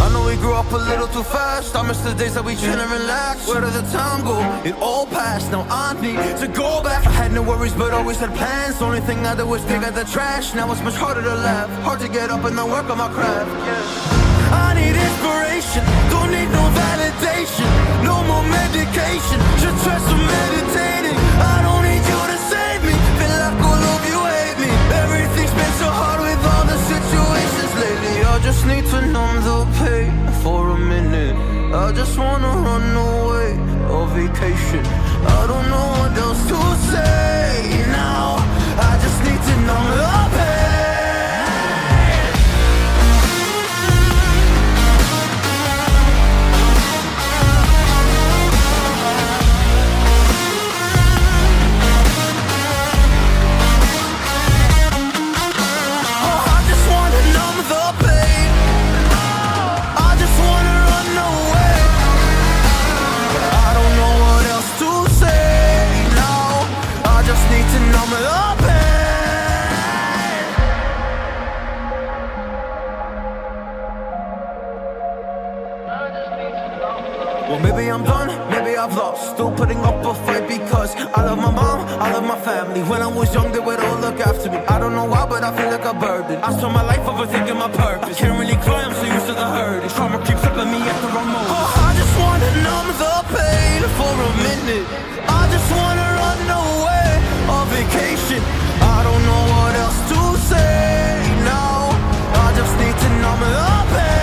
I know we grew up a little too fast. I miss the days that we chill and relax. Where did the time go? It all passed. Now I need to go back. I had no worries but always had plans. Only thing I did was pick out the trash. Now it's much harder to laugh, hard to get up and then work on my craft. I need inspiration, don't need no validation. No more medication, should try some meditating. I don't need you to save me, feel like all of you hate me. Everything's been so hard with all the situations lately. I just need to numb the pain for a minute. I just wanna run away on vacation. I don't know what else to say now. I just need to numb the pain. Well, maybe I'm done, maybe I've lost. Still putting up a fight because I love my mom, I love my family. When I was young, they would all look after me. I don't know why, but I feel like a burden. I spent my life overthinking my purpose. Can't really cry, I'm so used to the hurt. Trauma keeps flipping me at the wrong moment. Oh, I just wanna numb the pain for a minute. I just wanna run away on vacation. I don't know what else to say now. I just need to numb the pain.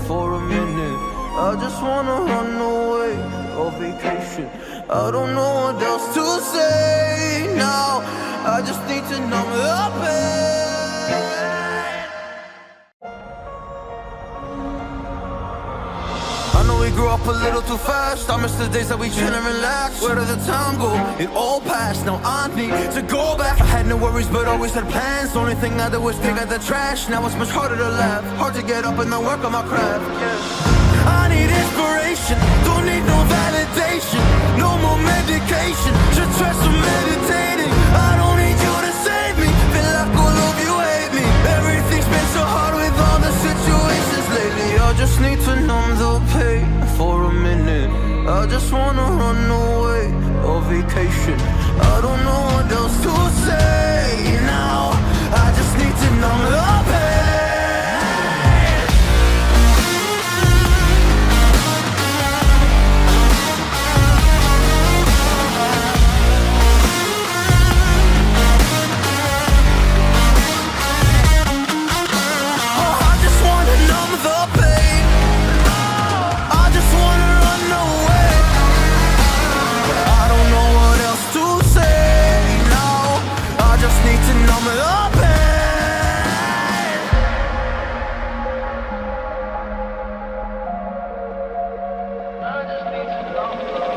For a minute, I just wanna run away on vacation. I don't know what else to say now. I just need to numb the pain. I know we grew up a little too fast. I miss the days that we chill and relax. Where did the time go? It all passed. Now I need to go back. I had no worries but always had plans. Only thing I did was pick out the trash. Now it's much harder to laugh, hard to get up and then work on my craft. I need inspiration, don't need no validation. No more medication, should try some meditating. I don't need you to save me, feel like all of you hate me. Everything's been so hard with all the situations lately. I just need to numb the pain for a minute. I just wanna run away on vacation. I don't know what else to say now. I just need to numb the pain.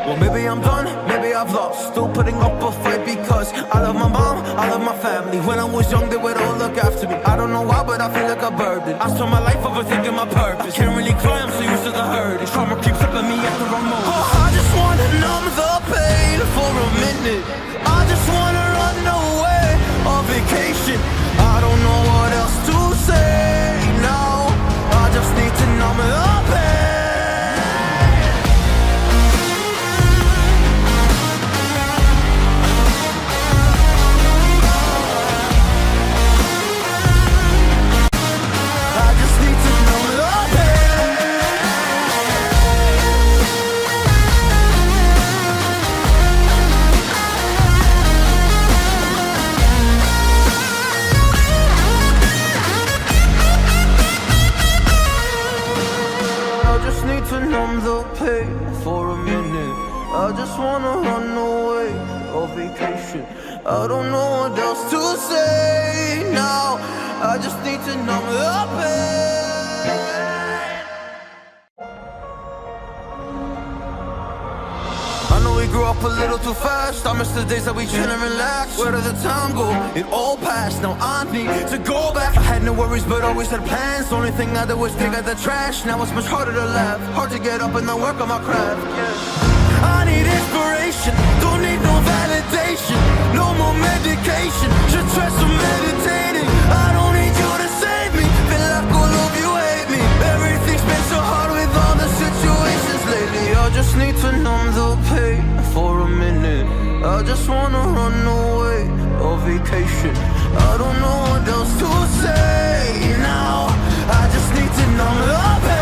Well, maybe I'm done, maybe I've lost. Still putting up a fight because I love my mom, I love my family. When I was young, they would all look after me. I don't know why, but I feel like a burden. I spent my life overthinking my purpose. Can't really cry, I'm so used to the hurt. Trauma keeps flipping me at the wrong moment. Oh, I just wanna numb the pain for a minute. I just wanna run away on vacation. I don't know what else to say now. I just need to numb the pain. For a minute, I just wanna run away on vacation. I don't know what else to say now. I just need to numb the pain. a little too fast. I miss the days that we chill and relax. Where did the time go? It all passed. Now I need to go back. I had no worries, but always had plans. Only thing I did was dig out the trash. Now it's much harder to laugh. Hard to get up and then work on my craft. Yeah. I need inspiration. Don't need no validation. No more medication. Should try some meditating. I don't need you to save me. Feel like all of you hate me. Everything's been so hard with all the situations lately. I just need to numb the pain for a minute. I just wanna run away on vacation. I don't know what else to say now. I just need to numb the pain.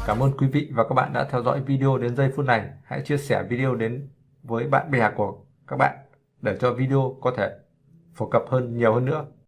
Cảm ơn quý vị và các bạn đã theo dõi video đến giây phút này. Hãy chia sẻ video đến với bạn bè của các bạn để cho video có thể phổ cập hơn nhiều hơn nữa.